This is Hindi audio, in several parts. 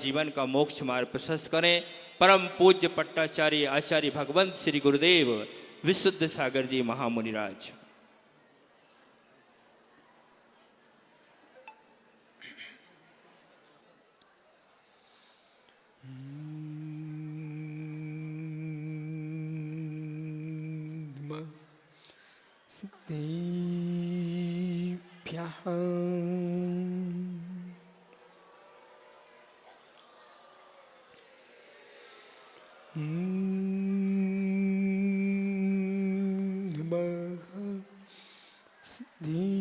जीवन का मोक्ष मार्ग प्रशस्त करें। परम पूज्य पट्टाचार्य आचार्य भगवंत श्री गुरुदेव विशुद्ध सागर जी महामुनिराज। सिद्धिभ्यः नमः सिद्धिभ्यः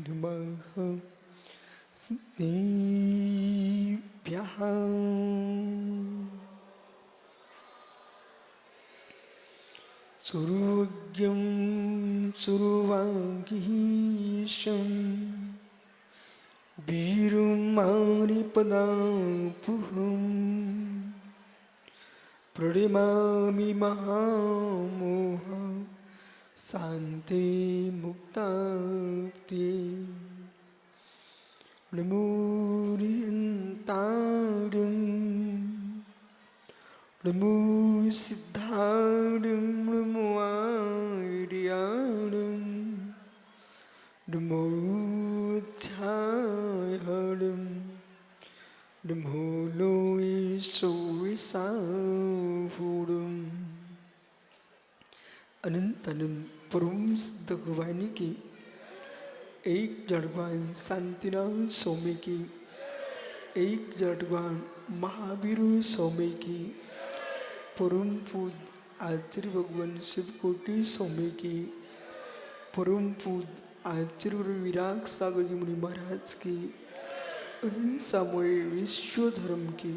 नमः सिद्धिभ्यः सुरुग्यं सुरुवागीशं वीरुमानिपदापुहं प्रणमामि महामोह शान्ति मुक्ताप्ते नमोरियन्तारं नमो सिद्धारं नमो आर्याणं नमो ध्याहरं नमो लोयसोविसाहुरम् अनंत अनंत परम सिद्ध भगवान की एक जड़वान शांतिनाथ स्वामी की एक जड़वान महावीर स्वामी की परम पूज्य आचार्य भगवान शिवकोटि स्वामी की परम पूज्य आचार्य विराग सागर जी मुनि महाराज की अहिंसामय विश्व धर्म की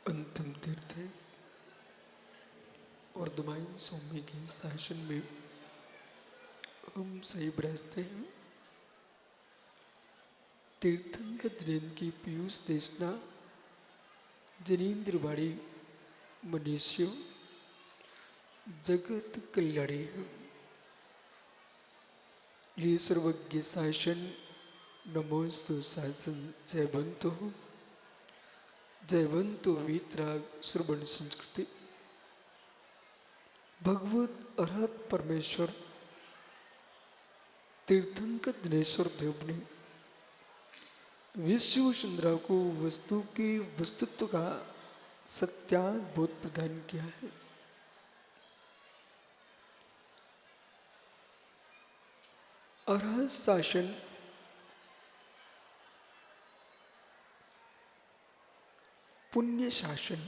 अंतिम तीर्थ और दुमाइन स्वामी के शासन में हम सही बरसते हैं। तीर्थंकर दिन की पीयूष देशना जनीन्द्रवाड़ी मनुष्यों जगत कल्याणी है। ये सर्वज्ञ शासन नमोस्तु शासन जयवंतो वीतराग श्रवण संस्कृति। भगवत अरहत परमेश्वर तीर्थंकर दिनेश्वर देव ने विश्व सुंदरा को वस्तु के वस्तुत्व का सत्याद्भुत प्रदान किया है। अरहत शासन पुण्य शासन,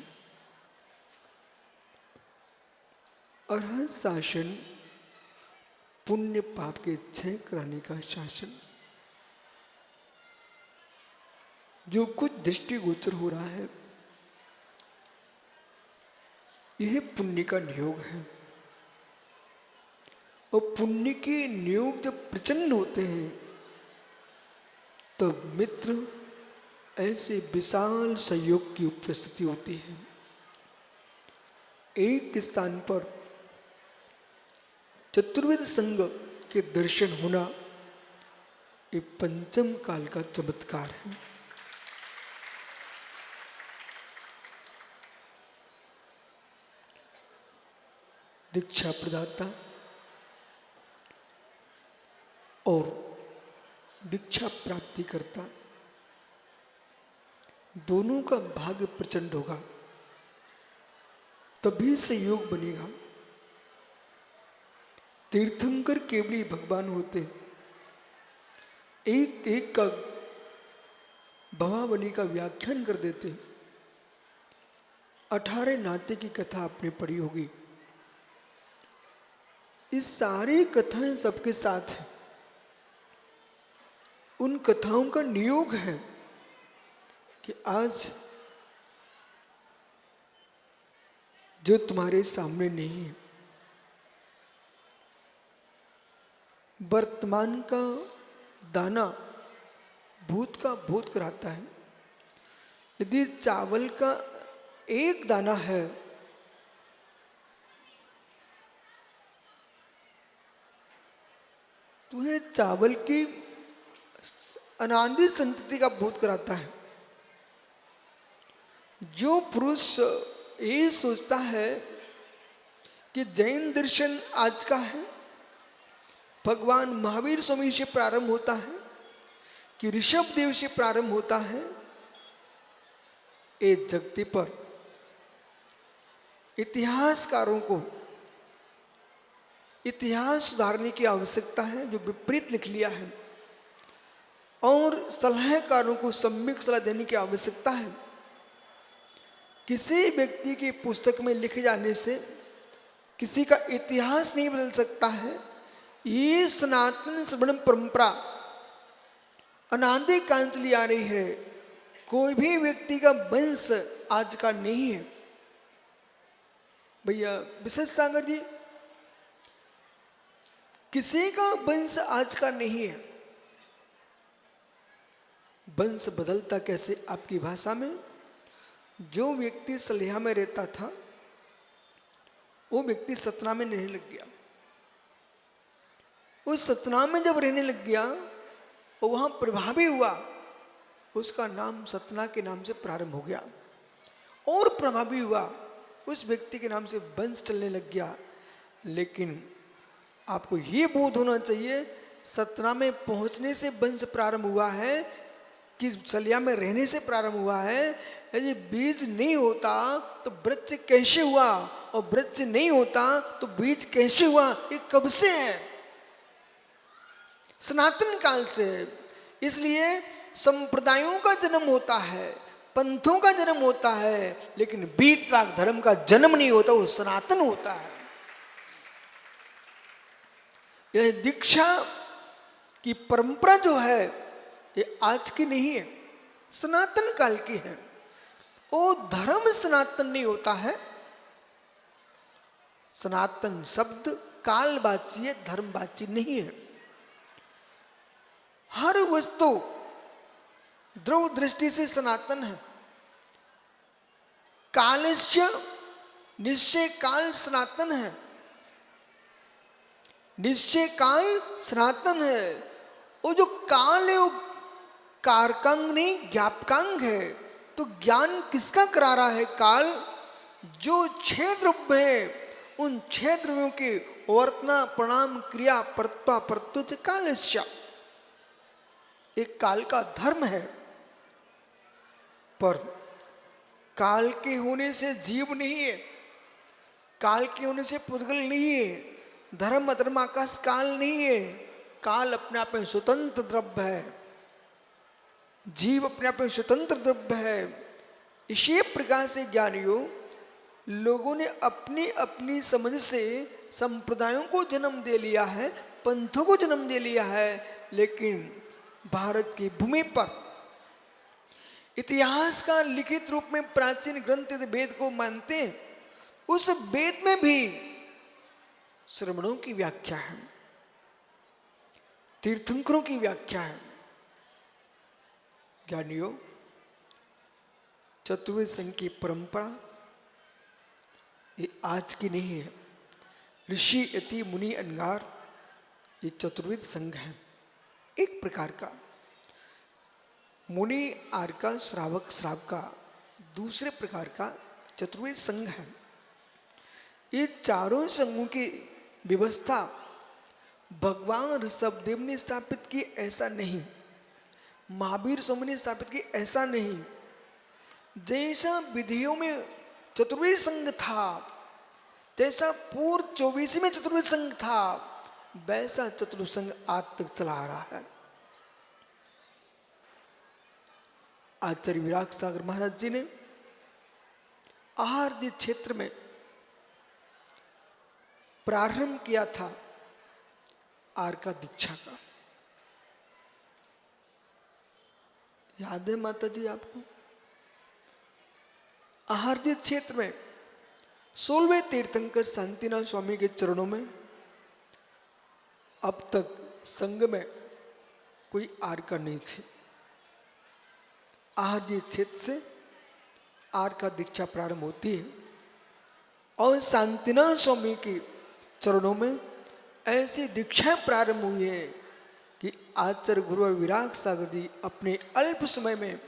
अरहत शासन पुण्य पाप के क्षय कराने का शासन। जो कुछ दृष्टिगोचर हो रहा है यह पुण्य का नियोग है और पुण्य के नियोग जब प्रचंड होते हैं तब मित्र ऐसे विशाल सहयोग की उपस्थिति होती है। एक स्थान पर चतुर्वेद संघ के दर्शन होना ये पंचम काल का चमत्कार है। दीक्षा प्रदाता और दीक्षा प्राप्ति करता दोनों का भाग्य प्रचंड होगा, तभी संयोग बनेगा। तीर्थंकर केवल भगवान होते, एक एक का भवावली का व्याख्यान कर देते। 18 नाते की कथा आपने पढ़ी होगी। इस सारी कथाएं सबके साथ हैं। उन कथाओं का नियोग है कि आज जो तुम्हारे सामने नहीं है। वर्तमान का दाना भूत का भूत कराता है। यदि चावल का एक दाना है तो यह चावल की अनादि संतति का भूत कराता है। जो पुरुष ये सोचता है कि जैन दर्शन आज का है, भगवान महावीर स्वामी से प्रारंभ होता है कि ऋषभ देव से प्रारंभ होता है, ये जगती पर इतिहासकारों को इतिहास सुधारने की आवश्यकता है, जो विपरीत लिख लिया है, और सलाहकारों को सम्यक सलाह देने की आवश्यकता है। किसी व्यक्ति की पुस्तक में लिखे जाने से किसी का इतिहास नहीं बदल सकता है। ये सनातन श्रवण परंपरा अनादि काल चली आ रही है। कोई भी व्यक्ति का वंश आज का नहीं है। भैया विशेष सागर जी, किसी का वंश आज का नहीं है। वंश बदलता कैसे? आपकी भाषा में, जो व्यक्ति सलिया में रहता था वो व्यक्ति सतना में रहने लग गया। उस सतना में जब रहने लग गया वो वहां प्रभावी हुआ, उसका नाम सतना के नाम से प्रारंभ हो गया और प्रभावी हुआ, उस व्यक्ति के नाम से वंश चलने लग गया। लेकिन आपको ये बोध होना चाहिए, सतना में पहुंचने से वंश प्रारंभ हुआ है कि सलिया में रहने से प्रारंभ हुआ है। यदि बीज नहीं होता तो वृक्ष कैसे हुआ, और वृक्ष नहीं होता तो बीज कैसे हुआ? ये कब से है? सनातन काल से। इसलिए संप्रदायों का जन्म होता है, पंथों का जन्म होता है, लेकिन वीतराग धर्म का जन्म नहीं होता, वो सनातन होता है। यह दीक्षा की परंपरा जो है ये आज की नहीं है, सनातन काल की है। वो धर्म सनातन नहीं होता है। सनातन शब्द कालवाची है, धर्मवाची नहीं है। हर वस्तु ध्रुव दृष्टि से सनातन है। कालस्य निश्चय काल सनातन है, निश्चय काल सनातन है। वो जो काल है वो कारकांग नहीं ज्ञापकांग है। तो ज्ञान किसका करा रहा है? काल। जो 6 द्रव्य है उन 6 द्रव्यों के वर्तना प्रणाम क्रिया परत्वा परत्वच कालस्य, एक काल का धर्म है। पर काल के होने से जीव नहीं है, काल के होने से पुद्गल नहीं है, धर्म अधर्म आकाश काल नहीं है। काल अपने आप में स्वतंत्र द्रव्य है, जीव अपने आप में स्वतंत्र द्रव्य है। इसी प्रकार से ज्ञानियों लोगों ने अपनी अपनी समझ से संप्रदायों को जन्म दे लिया है, पंथों को जन्म दे लिया है। लेकिन भारत की भूमि पर इतिहास का लिखित रूप में प्राचीन ग्रंथ वेद को मानते हैं। उस वेद में भी श्रवणों की व्याख्या है, तीर्थंकरों की व्याख्या है। ज्ञानियों, चतुर्वेद संघ की परंपरा ये आज की नहीं है। ऋषि यति मुनि अंगार ये चतुर्वेद संघ है, एक प्रकार का। मुनि आर्का श्रावक श्रावका दूसरे प्रकार का चतुर्वेद संघ है। ये चारों संघों की व्यवस्था भगवान ऋषभदेव ने स्थापित की, ऐसा नहीं। महावीर स्वामी ने स्थापित की, ऐसा नहीं। जैसा विधियों में चतुर्वेद संघ था, जैसा पूर्व 24 में चतुर्वेद संघ था, वैसा चतुर्वेद संघ आज तक चला आ रहा है। आचार्य विराग सागर महाराज जी ने आहार जी क्षेत्र में प्रारंभ किया था आर का दीक्षा का। याद है माता जी आपको? आहार जी क्षेत्र में 16वें तीर्थंकर शांतिनाथ स्वामी के चरणों में अब तक संघ में कोई आर्का नहीं थे। आज ये क्षेत्र से आर्का दीक्षा प्रारंभ होती है और शांतिनाथ स्वामी के चरणों में ऐसी दीक्षा प्रारंभ हुई है कि आचार्य गुरु और विराग सागर जी अपने अल्प समय में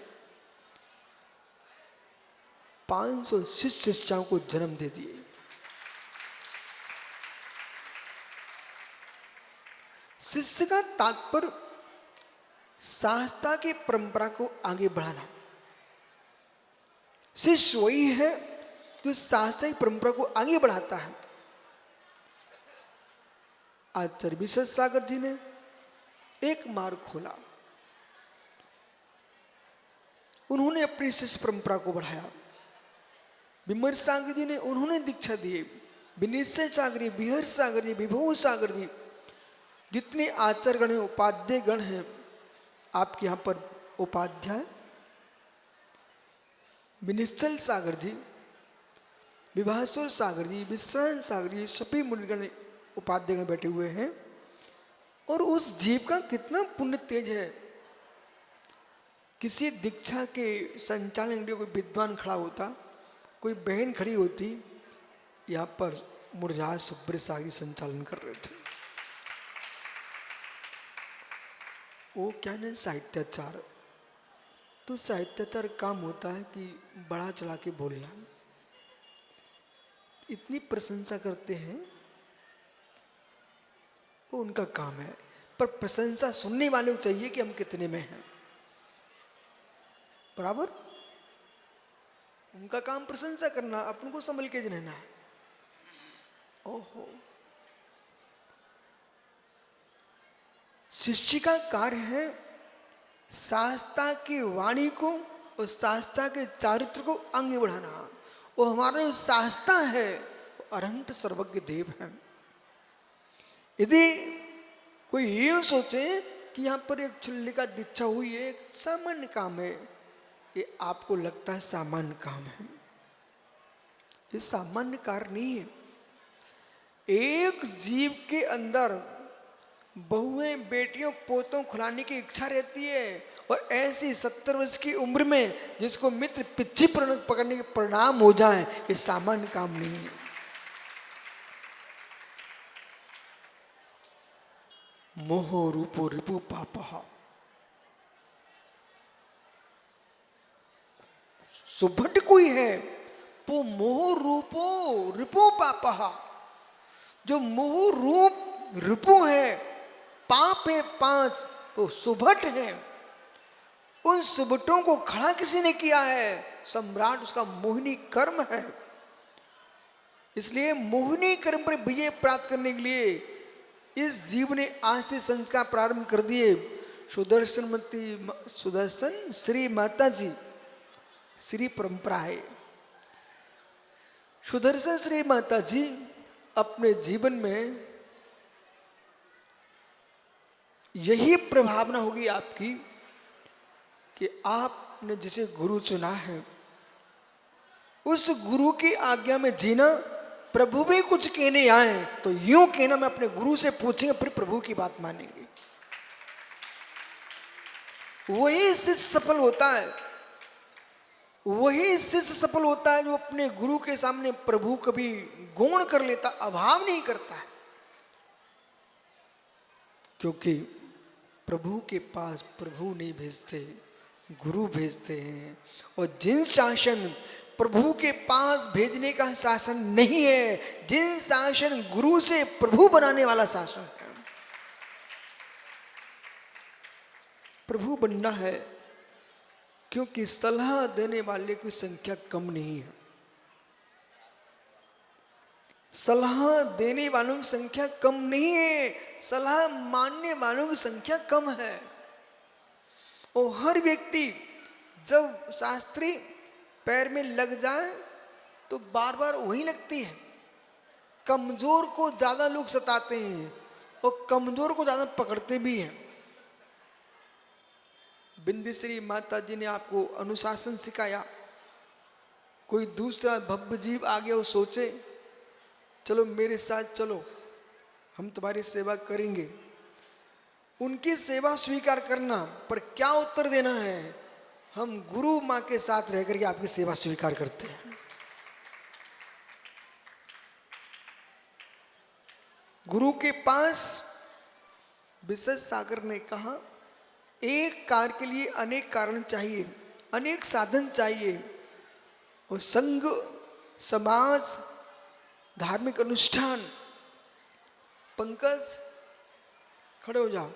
500 शिष्य शिष्याओं को जन्म दे दिए। शिष्य का तात्पर्य शास्त्रा की परंपरा को आगे बढ़ाना। शिष्य वही है जो शास्त्रा की परंपरा को आगे बढ़ाता है। आचार्य विशेष सागर जी ने एक मार्ग खोला, उन्होंने अपनी शिष्य परंपरा को बढ़ाया। विमर्श सागर जी ने उन्होंने दीक्षा दी। विनिश्चय सागर जी, विहर्ष सागर जी, विभू सागर जी, जितने आचार्य गण हैं, उपाध्याय गण हैं, आपके यहाँ पर उपाध्याय विनिश्चल सागर जी, विभासुर सागर जी, विश्रांत सागर जी, सभी मुनिगण उपाध्याय गण बैठे हुए हैं। और उस जीव का कितना पुण्य तेज है। किसी दीक्षा के संचालन के लिए कोई विद्वान खड़ा होता, कोई बहन खड़ी होती, यहाँ पर मुरझा सुब्र सागी संचालन कर रहे थे। वो क्या नहीं साहित्याचार। तो साहित्याचार काम होता है कि बड़ा चढ़ा के बोलना। इतनी प्रशंसा करते हैं, वो उनका काम है, पर प्रशंसा सुनने वाले को चाहिए कि हम कितने में हैं। बराबर, उनका काम प्रशंसा करना, अपन को संभल के रहना है। ओहो, शिष्य का कार्य है शास्त्रा की वाणी को और शास्त्रा के चारित्र को आगे बढ़ाना। वो हमारा जो शास्त्रा है वो अनंत सर्वज्ञ देव है। यदि कोई ये सोचे कि यहाँ पर एक छुल्ली का दीक्षा हुई है, एक सामान्य काम है, ये आपको लगता है सामान्य काम है। ये सामान्य कार्य नहीं है। एक जीव के अंदर बहुएं, बेटियों, पोतों खिलाने की इच्छा रहती है, और ऐसी 70 वर्ष की उम्र में जिसको मित्र पिच्ची पकड़ने के परिणाम हो जाए, ये सामान्य काम नहीं है। मोह रूपो रिपु पापः, सुभट कोई है वो मोह रूपो रिपु पापः। जो मोह रूप रिपु है, पाप है 5, वो सुभट है। उन सुभटों को खड़ा किसी ने किया है? सम्राट, उसका मोहिनी कर्म है। इसलिए मोहिनी कर्म पर विजय प्राप्त करने के लिए इस जीव ने आज से संस्कार प्रारंभ कर दिए। सुदर्शन श्री माता जी श्री परंपरा है। सुदर्शन श्री माता जी अपने जीवन में यही प्रभावना होगी आपकी कि आपने जिसे गुरु चुना है उस गुरु की आज्ञा में जीना। प्रभु भी कुछ कहने आए तो यूं कहना, मैं अपने गुरु से पूछेंगे, फिर प्रभु की बात मानेंगे। वही शिष्य सफल होता है। वही शिष्य सफल होता है जो अपने गुरु के सामने प्रभु कभी गौण कर लेता, अभाव नहीं करता है। क्योंकि प्रभु के पास प्रभु नहीं भेजते, गुरु भेजते हैं। और जिन शासन प्रभु के पास भेजने का शासन नहीं है, जिन शासन गुरु से प्रभु बनाने वाला शासन है, प्रभु बनना है। क्योंकि सलाह देने वाले की संख्या कम नहीं है। सलाह देने वालों की संख्या कम नहीं है, सलाह मानने वालों की संख्या कम है। और हर व्यक्ति जब शास्त्री पैर में लग जाए तो बार बार वही लगती है। कमजोर को ज्यादा लोग सताते हैं और कमजोर को ज्यादा पकड़ते भी हैं। बिंदेश्वरी माता जी ने आपको अनुशासन सिखाया, कोई दूसरा भव्य जीव आ गया, वो सोचे चलो मेरे साथ चलो, हम तुम्हारी सेवा करेंगे, उनकी सेवा स्वीकार करना, पर क्या उत्तर देना है? हम गुरु माँ के साथ रह करके आपकी सेवा स्वीकार करते हैं। गुरु के पास विशेष सागर ने कहा, एक कार्य के लिए अनेक कारण चाहिए, अनेक साधन चाहिए, और संघ, समाज, धार्मिक अनुष्ठान। पंकज खड़े हो जाओ,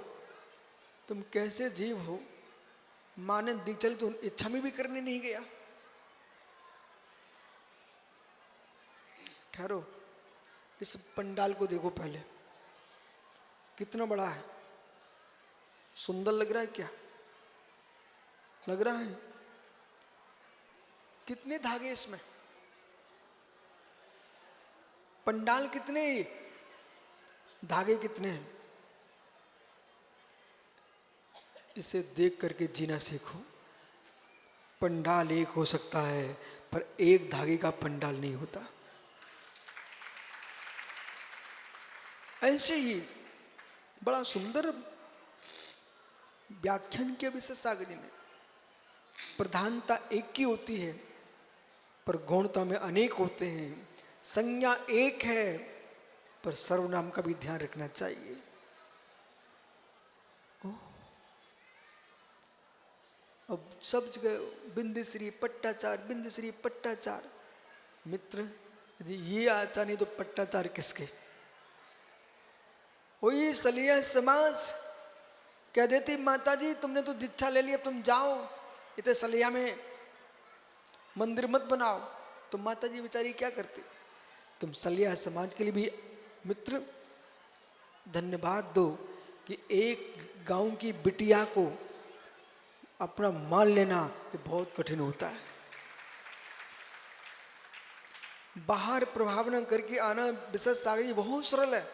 तुम कैसे जीव हो? माँ ने दी चली तो इच्छा में भी करने नहीं गया। ठहरो, इस पंडाल को देखो पहले, कितना बड़ा है, सुंदर लग रहा है क्या? लग रहा है? कितने धागे इसमें? पंडाल कितने, धागे कितने हैं? इसे देख करके जीना सीखो। पंडाल एक हो सकता है, पर एक धागे का पंडाल नहीं होता। ऐसे ही बड़ा सुंदर व्याख्यान किया विशेष सागर जी ने। प्रधानता एक की होती है, पर गौणता में अनेक होते हैं। संज्ञा एक है, पर सर्वनाम का भी ध्यान रखना चाहिए। अब सब जगह बिंदश्री पट्टाचार, बिंदश्री पट्टाचार। मित्र, यदि ये आचार नहीं तो पट्टाचार किसके? वही सलिया समाज कह देती, माता जी तुमने तो दीक्षा ले ली, अब तुम जाओ, इतने सलिया में मंदिर मत बनाओ। तो माता जी बेचारी क्या करती? तुम सलिया समाज के लिए भी मित्र धन्यवाद दो कि एक गांव की बिटिया को अपना मान लेना ये बहुत कठिन होता है। बाहर प्रभाव न करके आना विशेष सागर जी बहुत सरल है,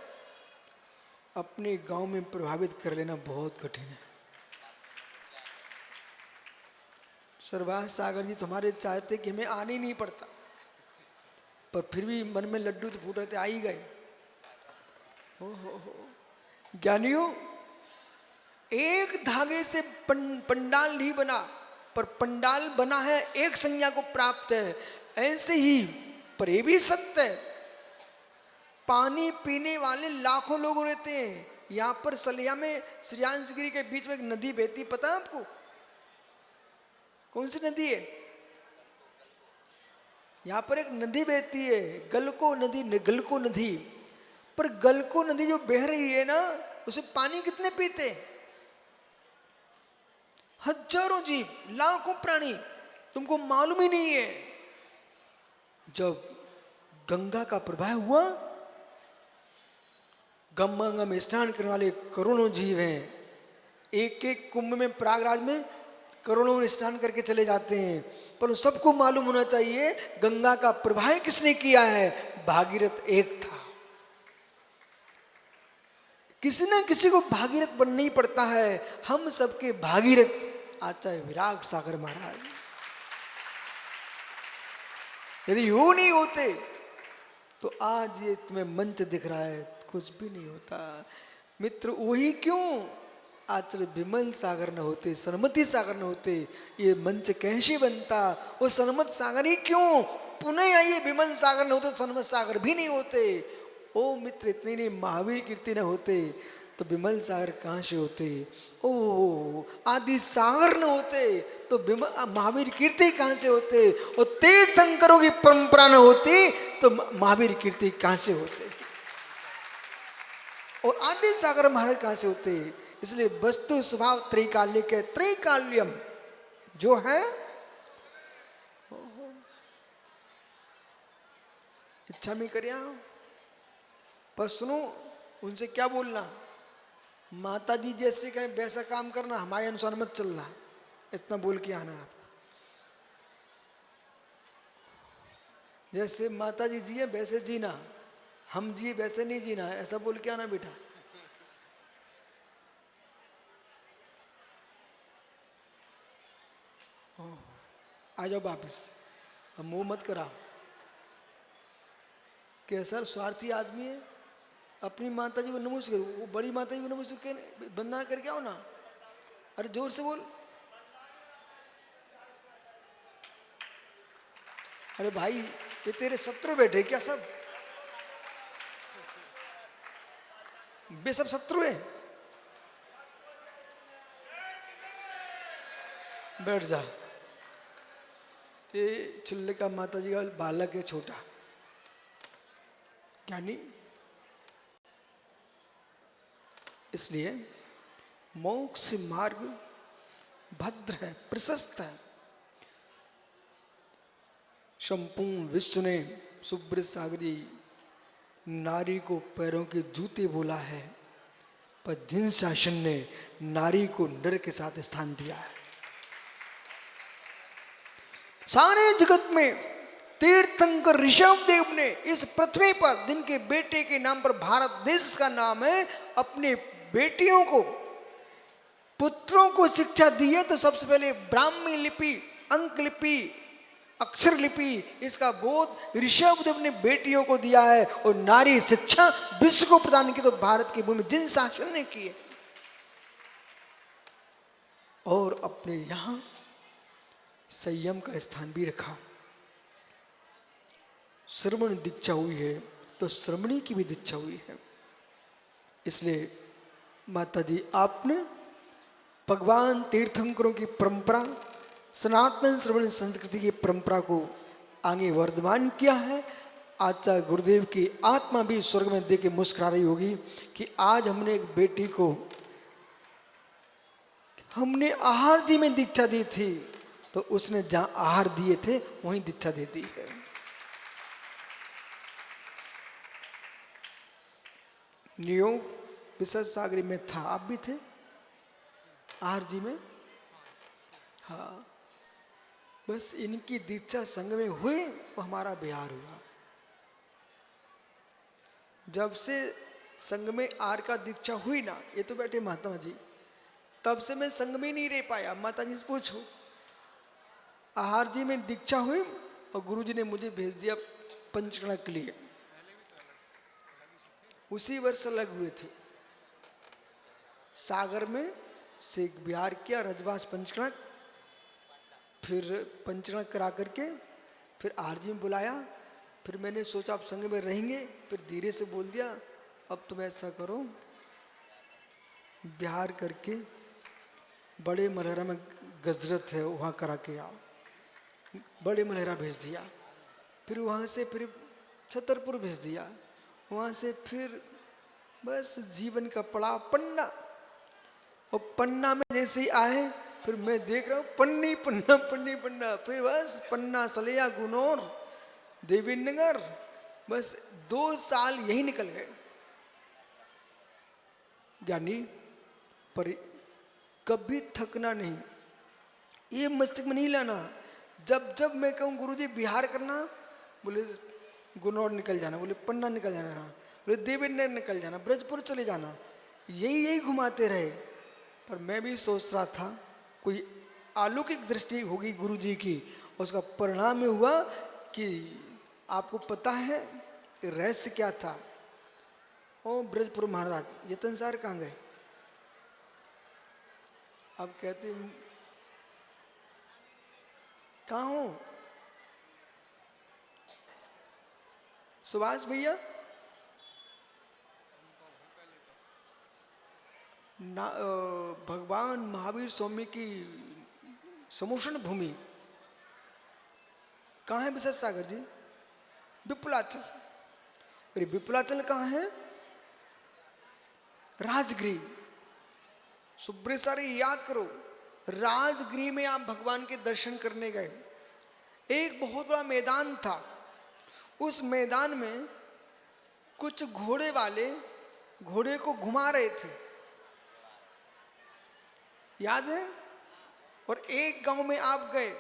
अपने गांव में प्रभावित कर लेना बहुत कठिन है। सरवाह सागर जी तुम्हारे चाहते कि हमें आने ही नहीं पड़ता, पर फिर भी मन में लड्डू तो फूट रहे थे, आ ही गए। हो ज्ञानियों, एक धागे से पंडाल नहीं बना, पर पंडाल बना है एक संज्ञा को प्राप्त है। ऐसे ही पर ये भी सत्य है, पानी पीने वाले लाखों लोग रहते हैं। यहां पर सलिया में श्रियांशगिरी के बीच में एक नदी बहती, पता है आपको? कौन सी नदी है? यहां पर एक नदी बहती है, गलको नदी, गलको नदी। पर गलको नदी जो बह रही है ना, उसे पानी कितने पीते? हजारों जीव, लाखों प्राणी, तुमको मालूम ही नहीं है। जब गंगा का प्रवाह हुआ, गंगा में स्नान करने वाले करोड़ों जीव हैं। एक एक कुंभ में प्रयागराज में करोड़ों स्नान करके चले जाते हैं, पर सबको मालूम होना चाहिए गंगा का प्रवाह किसने किया है? भागीरथ एक था। किसी न किसी को भागीरथ बनना ही पड़ता है। हम सबके भागीरथ आचार्य विराग सागर महाराज। यदि वो नहीं होते तो आज ये तुम्हें मंच दिख रहा है, कुछ भी नहीं होता। मित्र, वही क्यों आचार्य विमल सागर न होते, सन्मति सागर न होते, ये मंच कैसे बनता? वो सन्मत सागर ही क्यों पुनः आइए, विमल सागर न होते, सन्मत सागर भी नहीं होते। ओ मित्र, इतने नहीं महावीर कीर्ति न होते तो विमल सागर कहाँ से होते? ओ आदि सागर न होते तो महावीर कीर्ति कहाँ से होते? और तीर्थंकरों की परंपरा न होती तो महावीर कीर्ति कहाँ से होते? और आदि सागर महाराज कहाँ से होते? इसलिए वस्तु स्वभाव त्रैकाल्य के, त्रैकाल्यम जो है इच्छा में करिया। पर सुनो, उनसे क्या बोलना? माता जी जैसे कहें वैसा काम करना, हमारे अनुसार मत चलना, इतना बोल के आना। आप जैसे माता जी जिए वैसे जीना, हम जिए वैसे नहीं जीना, ऐसा बोल के आना बेटा। आ जाओ वापिस। अब मुंह मत करा, कैसा स्वार्थी आदमी है। अपनी माता जी को नमस्कार करो, वो बड़ी माता जी को नमस्कार वंदना करके आओ ना। अरे जोर से बोल। अरे भाई ये तेरे शत्रु बैठे क्या सब? वे सब शत्रु है। बैठ जा। ये चुल्ले का माता जी का बालक है छोटा, ज्ञानी। इसलिए मोक्ष मार्ग भद्र है, प्रशस्त है। संपूर्ण विश्व ने सुब्रत सागरी नारी को पैरों के जूते बोला है, पर जिन शासन ने नारी को नर के साथ स्थान दिया है। सारे जगत में तीर्थंकर ऋषभ देव ने इस पृथ्वी पर, जिनके बेटे के नाम पर भारत देश का नाम है, अपने बेटियों को, पुत्रों को शिक्षा दी है। तो सबसे पहले ब्राह्मी लिपि, अंक लिपि, अक्षर लिपि, इसका बोध ऋषभ देव ने बेटियों को दिया है। और नारी शिक्षा विश्व को प्रदान की तो भारत की भूमि जिन शासन ने की है। और अपने यहां संयम का स्थान भी रखा। श्रमण दीक्षा हुई है तो श्रमणी की भी दीक्षा हुई है। इसलिए माता जी आपने भगवान तीर्थंकरों की परंपरा, सनातन श्रवण संस्कृति की परंपरा को आगे वर्धमान किया है। आचार्य गुरुदेव की आत्मा भी स्वर्ग में देख के मुस्कुरा रही होगी कि आज हमने एक बेटी को, हमने आहार जी में दीक्षा दी थी, तो उसने जहां आहार दिए थे वहीं दीक्षा दे दी है। नियोग विशद सागरी में था, आप भी थे आहार जी में। हाँ, बस इनकी दीक्षा संग में हुई तो हमारा बिहार हुआ। जब से संग में आर का दीक्षा हुई ना, ये तो बैठे महात्मा जी, तब से मैं संग में नहीं रह पाया। माता जी से पूछो, आहार जी में दीक्षा हुई और गुरु जी ने मुझे भेज दिया पंचकर्णक के लिए। उसी वर्ष अलग हुए थे। सागर में से बिहार किया, रजवास पंचकर्णक, फिर पंचकर्णक करा करके फिर आहार जी में बुलाया। फिर मैंने सोचा आप संग में रहेंगे, फिर धीरे से बोल दिया अब तुम ऐसा करो, बिहार करके बड़े मलहरा में गजरत है वहाँ करा के आओ। बड़े मलहरा भेज दिया। फिर वहाँ से फिर छतरपुर भेज दिया। वहाँ से फिर बस जीवन का पड़ाव पन्ना। और पन्ना में जैसे ही आए फिर मैं देख रहा हूँ पन्नी पन्ना पन्नी पन्ना, फिर बस पन्ना सलिया गुनौर देवी नगर, बस 2 साल यही निकल गए। ज्ञानी पर कभी थकना नहीं, ये मस्तिष्क में नहीं लाना। जब जब मैं कहूँ गुरुजी बिहार करना, बोले गुनौर निकल जाना, बोले पन्ना निकल जाना, बोले देवेंद्र निकल जाना, ब्रजपुर चले जाना, यही घुमाते रहे। पर मैं भी सोच रहा था कोई अलौकिक दृष्टि होगी गुरुजी की। उसका परिणाम में हुआ कि आपको पता है रहस्य क्या था। ओ ब्रजपुर महाराज ये संसार कहाँ गए? अब कहते कहाँ हो सुभाष भैया? भगवान महावीर स्वामी की समोषण भूमि कहाँ है? विशद सागर जी, विपुलाचल। अरे विपुलाचल कहाँ है? राजगृह। सुब्रत सारे याद करो, राजगृह में आप भगवान के दर्शन करने गए। एक बहुत बड़ा मैदान था। उस मैदान में कुछ घोड़े वाले घोड़े को घुमा रहे थे, याद है? और एक गांव में आप गए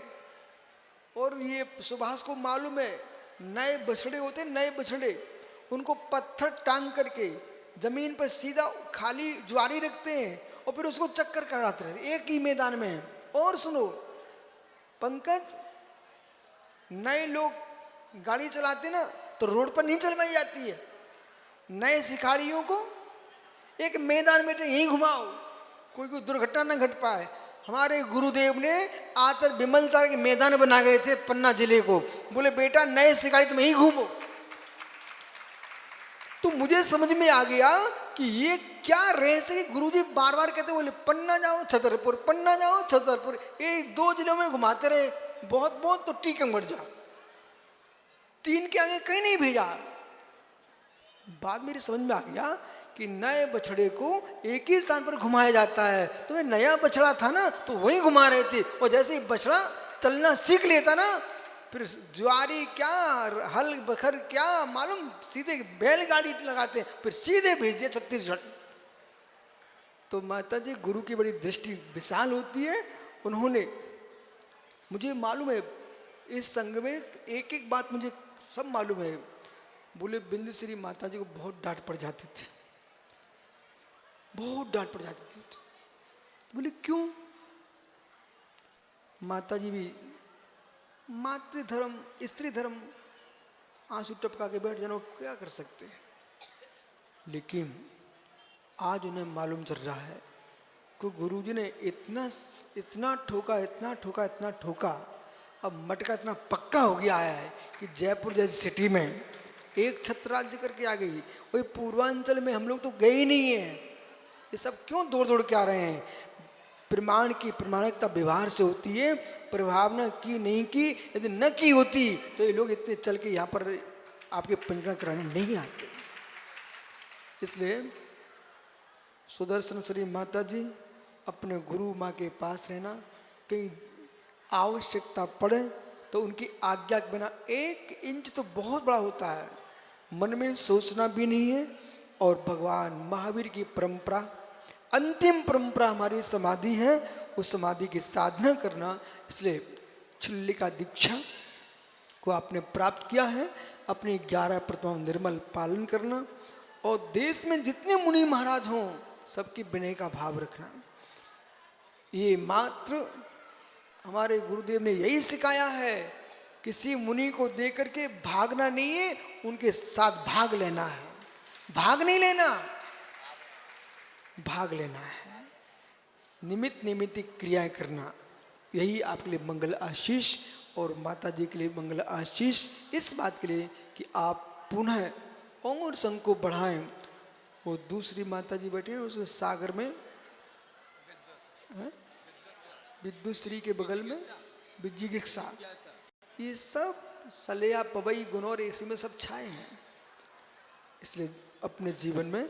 और ये सुभाष को मालूम है नए बछड़े होते, नए बछड़े, उनको पत्थर टांग करके जमीन पर सीधा खाली ज्वारी रखते हैं और फिर उसको चक्कर कराते रहते, एक ही मैदान में। और सुनो पंकज, नए लोग गाड़ी चलाते ना तो रोड पर नहीं चलवाई जाती है। नए सिखाड़ियों को एक मैदान में यहीं घुमाओ, कोई दुर्घटना न घट पाए। हमारे गुरुदेव ने आचार्य विमलचार्य के मैदान बना गए थे पन्ना जिले को, बोले बेटा नए सिखाड़ी तुम यहीं घूमो। तो मुझे समझ में आ गया कि ये क्या रहस्य है। गुरुजी बार बार कहते बोले पन्ना जाओ छतरपुर, पन्ना जाओ छतरपुर, ये 2 जिलों में घुमाते रहे, बहुत बहुत तो टीकमगढ़ जाओ, 3 के आगे कहीं नहीं भेजा। बाद मेरी समझ में आ गया कि नए बछड़े को एक ही स्थान पर घुमाया जाता है। तो नया बछड़ा था ना तो वहीं घुमा रहे थे, और जैसे ही बछड़ा चलना सीख लेता ना, फिर ज्वारी क्या हल बखर क्या मालूम, सीधे बैलगाड़ी लगाते हैं, फिर सीधे भेज दिया छत्तीसगढ़। तो माता जी गुरु की बड़ी दृष्टि विशाल होती है। उन्होंने, मुझे मालूम है इस संघ में एक एक बात मुझे सब मालूम है। बोले बिंदश्री माता जी को बहुत डांट पड़ जाती थी, बहुत डांट पड़ जाती थी। बोले क्यों? माता जी भी मातृधर्म स्त्री धर्म आंसू टपका के बैठ जाना, क्या कर सकते हैं। लेकिन आज उन्हें मालूम चल रहा है कि गुरुजी ने इतना ठोका, इतना ठोका, इतना ठोका, अब मटका इतना पक्का हो गया है कि जयपुर जैसी सिटी में एक छत्र राज्य करके आ गई। वही पूर्वांचल में हम लोग तो गए ही नहीं है। ये सब क्यों दौड़ दौड़ के आ रहे हैं? प्रमाण की प्रमाणिकता व्यवहार से होती है, प्रभावना की नहीं की, यदि न की होती तो ये लोग इतने चल के यहाँ पर आपके पंजीकरण कराने नहीं आते। इसलिए सुदर्शन श्री माता जी अपने गुरु माँ के पास रहना, कहीं आवश्यकता पड़े तो उनकी आज्ञा के बिना 1 इंच तो बहुत बड़ा होता है, मन में सोचना भी नहीं है। और भगवान महावीर की परंपरा, अंतिम परंपरा हमारी समाधि है, उस समाधि की साधना करना। इसलिए छिल्लिका दीक्षा को आपने प्राप्त किया है, अपनी 11 प्रतिमाओं निर्मल पालन करना, और देश में जितने मुनि महाराज हों सबकी विनय का भाव रखना। ये मात्र हमारे गुरुदेव ने यही सिखाया है, किसी मुनि को देख करके भागना नहीं है, उनके साथ भाग लेना है, भाग नहीं लेना, भाग लेना है, निमित्त निमित्त क्रियाएं करना। यही आपके लिए मंगल आशीष, और माता जी के लिए मंगल आशीष इस बात के लिए कि आप पुनः और संघ को बढ़ाएं। वो दूसरी माता जी बैठे हैं उस सागर में, विद्युश्री के बगल में विजिगिक्सा, ये सब सलेया पवई गुनौर इसी में सब छाए हैं। इसलिए अपने जीवन में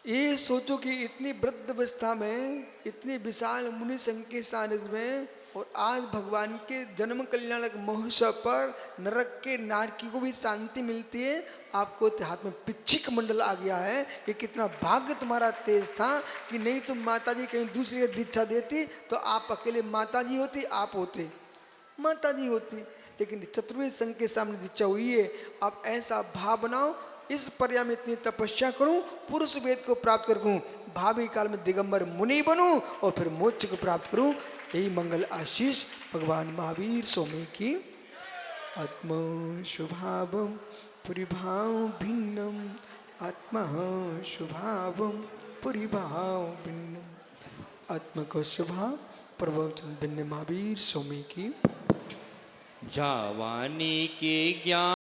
ये सोचो कि इतनी वृद्ध अवस्था में, इतनी विशाल मुनि संघ के सानिध्य में, और आज भगवान के जन्म कल्याणक महोत्सव पर नरक के नारकी को भी शांति मिलती है। आपको हाथ में पिच्छिक मंडल आ गया है, ये कितना भाग्य तुम्हारा तेज था कि नहीं तो माता जी कहीं दूसरी दीक्षा देती तो आप अकेले माता जी होती, आप होते माता जी होती। लेकिन चतुर्वेद संघ के सामने दीक्षा हुई है। आप ऐसा भाव बनाओ, इस पर्याय में इतनी तपस्या करूं, पुरुष वेद को प्राप्त करूं, भावी काल में दिगंबर मुनि बनूं, और फिर मोक्ष को प्राप्त करूं। यही मंगल आशीष भगवान महावीर स्वामी की। आत्मा शुभावम पुरिभाव भिन्नम, आत्मा शुभावम पुरिभाव भिन्नम, आत्मा को शुभा प्रवचन भिन्न महावीर स्वामी की। जावानी के ज्ञान